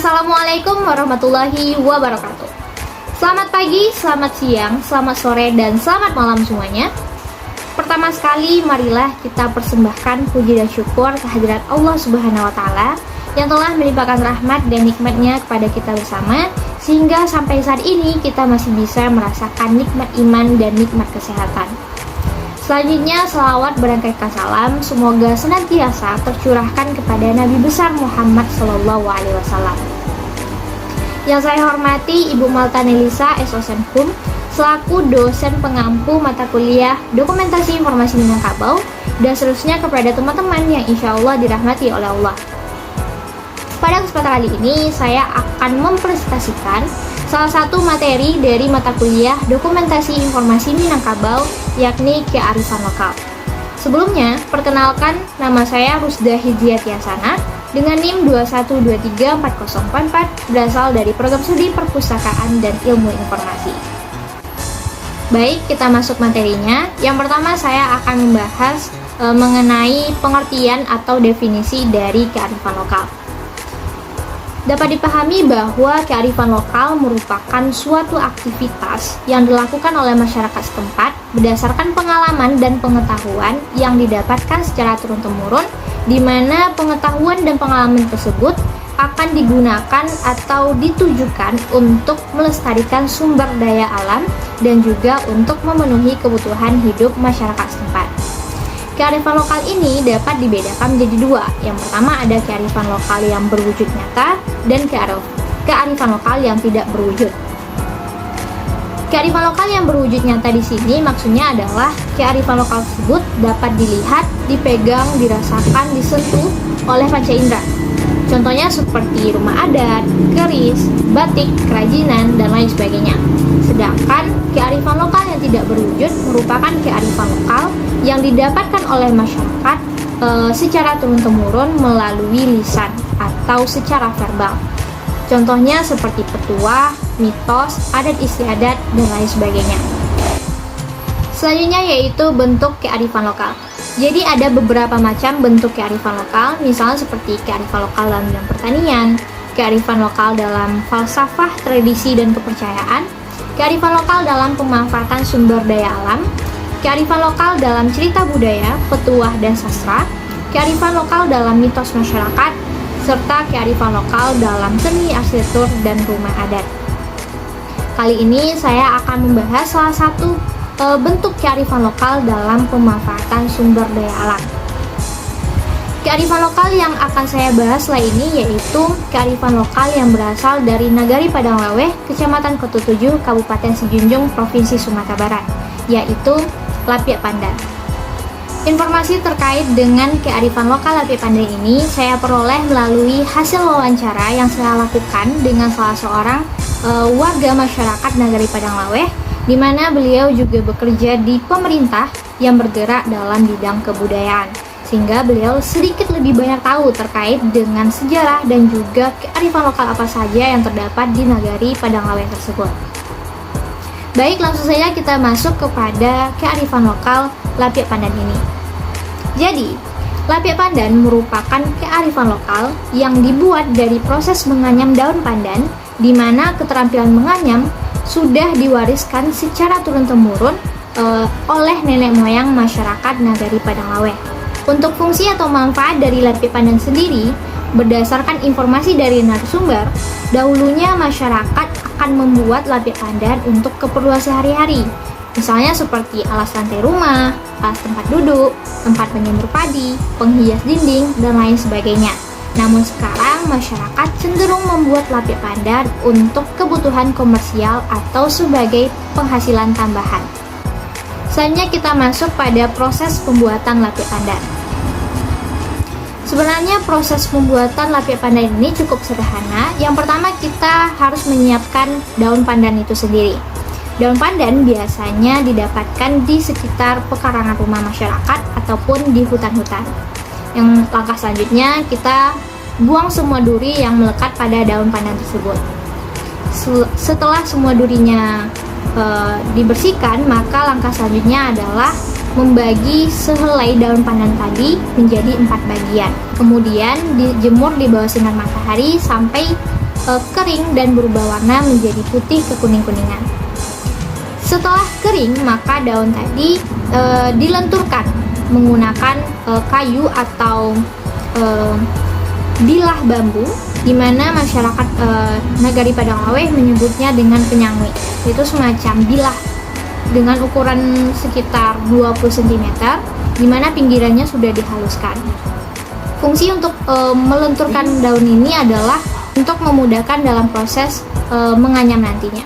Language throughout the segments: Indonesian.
Assalamualaikum warahmatullahi wabarakatuh. Selamat pagi, selamat siang, selamat sore, dan selamat malam semuanya. Pertama sekali, marilah kita persembahkan puji dan syukur kehadirat Allah Subhanahu wa Ta'ala yang telah melimpahkan rahmat dan nikmatnya kepada kita bersama, sehingga sampai saat ini kita masih bisa merasakan nikmat iman dan nikmat kesehatan. Selanjutnya, salawat berangkaikan salam semoga senantiasa tercurahkan kepada Nabi besar Muhammad SAW. Yang saya hormati Ibu Malta Nelisa S.O.Senhum selaku dosen pengampu mata kuliah Dokumentasi Informasi Minangkabau, dan seterusnya kepada teman-teman yang insya Allah dirahmati oleh Allah. Pada kesempatan kali ini, saya akan mempresentasikan salah satu materi dari mata kuliah Dokumentasi Informasi Minangkabau, yakni kearifan lokal. Sebelumnya, perkenalkan, nama saya Rusda Hidayat Yasana dengan NIM 21234044, berasal dari Program Studi Perpustakaan dan Ilmu Informasi. Baik, kita masuk materinya. Yang pertama, saya akan membahas mengenai pengertian atau definisi dari kearifan lokal. Dapat dipahami bahwa kearifan lokal merupakan suatu aktivitas yang dilakukan oleh masyarakat setempat berdasarkan pengalaman dan pengetahuan yang didapatkan secara turun-temurun, di mana pengetahuan dan pengalaman tersebut akan digunakan atau ditujukan untuk melestarikan sumber daya alam dan juga untuk memenuhi kebutuhan hidup masyarakat setempat. Kearifan lokal ini dapat dibedakan menjadi dua. Yang pertama ada kearifan lokal yang berwujud nyata dan kearifan lokal yang tidak berwujud. Kearifan lokal yang berwujud nyata di sini maksudnya adalah kearifan lokal tersebut dapat dilihat, dipegang, dirasakan, disentuh oleh panca indera. Contohnya seperti rumah adat, keris, batik, kerajinan, dan lain sebagainya. Sedangkan kearifan lokal yang tidak berwujud merupakan kearifan lokal yang didapatkan oleh masyarakat secara turun-temurun melalui lisan atau secara verbal. Contohnya seperti petuah, mitos, adat istiadat, dan lain sebagainya. Selanjutnya yaitu bentuk kearifan lokal. Jadi ada beberapa macam bentuk kearifan lokal, misalnya seperti kearifan lokal dalam bidang pertanian, kearifan lokal dalam falsafah, tradisi, dan kepercayaan, kearifan lokal dalam pemanfaatan sumber daya alam, kearifan lokal dalam cerita budaya, petuah, dan sastra, kearifan lokal dalam mitos masyarakat, serta kearifan lokal dalam seni arsitektur dan rumah adat. Kali ini saya akan membahas salah satu bentuk kearifan lokal dalam pemanfaatan sumber daya alam. Kearifan lokal yang akan saya bahas setelah ini yaitu kearifan lokal yang berasal dari Nagari Padang Laweh, Kecamatan Ketutujuh, Kabupaten Sijunjung, Provinsi Sumatera Barat, yaitu Lapiak Pandan. Informasi terkait dengan kearifan lokal Lapiak Pandan ini saya peroleh melalui hasil wawancara yang saya lakukan dengan salah seorang warga masyarakat Nagari Padang Laweh, di mana beliau juga bekerja di pemerintah yang bergerak dalam bidang kebudayaan, sehingga beliau sedikit lebih banyak tahu terkait dengan sejarah dan juga kearifan lokal apa saja yang terdapat di Nagari Padang Laweh tersebut. Baik, langsung saja kita masuk kepada kearifan lokal Lapiak Pandan ini. Jadi, Lapiak Pandan merupakan kearifan lokal yang dibuat dari proses menganyam daun pandan, di mana keterampilan menganyam sudah diwariskan secara turun-temurun oleh nenek moyang masyarakat Nagari Padang Laweh. Untuk fungsi atau manfaat dari Lapiak Pandan sendiri, berdasarkan informasi dari narasumber, dahulunya masyarakat akan membuat Lapiak Pandan untuk keperluan sehari-hari. Misalnya seperti alas lantai rumah, alas tempat duduk, tempat menyembur padi, penghias dinding, dan lain sebagainya. Namun sekarang masyarakat cenderung membuat Lapiak Pandan untuk kebutuhan komersial atau sebagai penghasilan tambahan. Selanjutnya kita masuk pada proses pembuatan Lapiak Pandan. Sebenarnya proses pembuatan Lapiak Pandan ini cukup sederhana. Yang pertama kita harus menyiapkan daun pandan itu sendiri. Daun pandan biasanya didapatkan di sekitar pekarangan rumah masyarakat ataupun di hutan-hutan. Yang langkah selanjutnya kita buang semua duri yang melekat pada daun pandan tersebut. Setelah semua durinya dibersihkan, maka langkah selanjutnya adalah membagi sehelai daun pandan tadi menjadi 4 bagian. Kemudian dijemur di bawah sinar matahari sampai kering dan berubah warna menjadi putih kekuning-kuningan. Setelah kering, maka daun tadi dilenturkan menggunakan kayu atau bilah bambu, di mana masyarakat Nagari Padang Lawe menyebutnya dengan penyangwi. Itu semacam bilah dengan ukuran sekitar 20 cm, di mana pinggirannya sudah dihaluskan. Fungsi untuk melenturkan daun ini adalah untuk memudahkan dalam proses menganyam nantinya.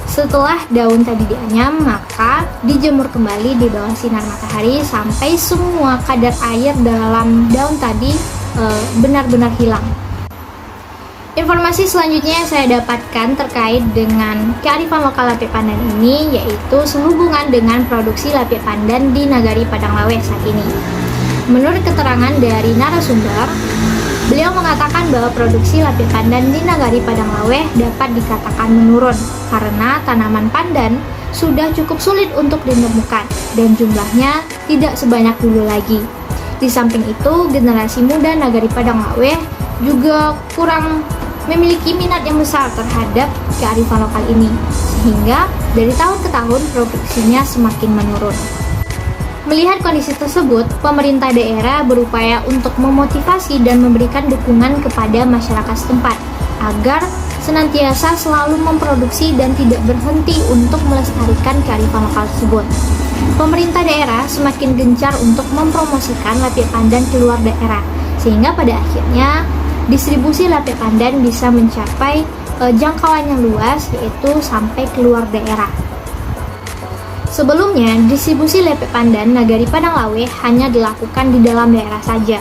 Setelah daun tadi dianyam, maka dijemur kembali di bawah sinar matahari sampai semua kadar air dalam daun tadi benar-benar hilang. Informasi selanjutnya yang saya dapatkan terkait dengan kearifan lokal Lapik Pandan ini, yaitu sehubungan dengan produksi Lapik Pandan di Nagari Padang Lawe saat ini. Menurut keterangan dari narasumber, beliau mengatakan bahwa produksi Lapik Pandan di Nagari Padang Lawe dapat dikatakan menurun karena tanaman pandan sudah cukup sulit untuk ditemukan dan jumlahnya tidak sebanyak dulu lagi. Di samping itu, generasi muda Nagari Padang Lawe juga kurang memiliki minat yang besar terhadap kearifan lokal ini, sehingga dari tahun ke tahun produksinya semakin menurun. Melihat kondisi tersebut, pemerintah daerah berupaya untuk memotivasi dan memberikan dukungan kepada masyarakat setempat agar senantiasa selalu memproduksi dan tidak berhenti untuk melestarikan kearifan lokal tersebut. Pemerintah daerah semakin gencar untuk mempromosikan Lapik Pandan keluar daerah, sehingga pada akhirnya distribusi Lapik Pandan bisa mencapai jangkauan yang luas, yaitu sampai keluar daerah. Sebelumnya, distribusi Lapik Pandan Nagari Padang Lawe hanya dilakukan di dalam daerah saja.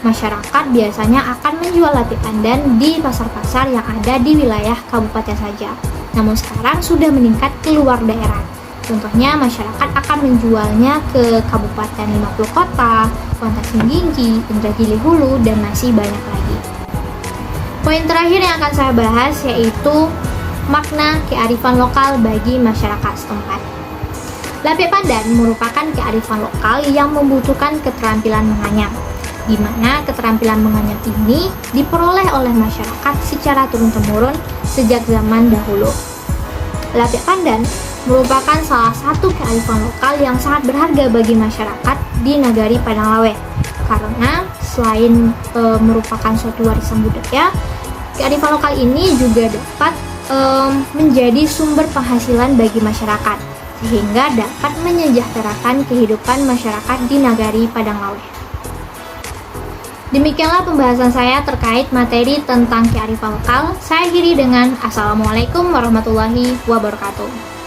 Masyarakat biasanya akan menjual Lapik Pandan di pasar-pasar yang ada di wilayah kabupaten saja. Namun sekarang sudah meningkat keluar daerah. Contohnya, masyarakat akan menjualnya ke Kabupaten 50 Kota, Kuantan Senggigi, Indragiri Hulu, dan masih banyak lagi. Poin terakhir yang akan saya bahas yaitu makna kearifan lokal bagi masyarakat setempat. Lapik Pandan merupakan kearifan lokal yang membutuhkan keterampilan menganyam, di mana keterampilan menganyam ini diperoleh oleh masyarakat secara turun-temurun sejak zaman dahulu. Lapik Pandan merupakan salah satu kearifan lokal yang sangat berharga bagi masyarakat di Nagari Padang Lawe, karena selain merupakan suatu warisan budaya, kearifan lokal ini juga dapat menjadi sumber penghasilan bagi masyarakat, sehingga dapat menyejahterakan kehidupan masyarakat di Nagari Padang Lawe. Demikianlah pembahasan saya terkait materi tentang kearifan lokal. Saya akhiri dengan Assalamualaikum warahmatullahi wabarakatuh.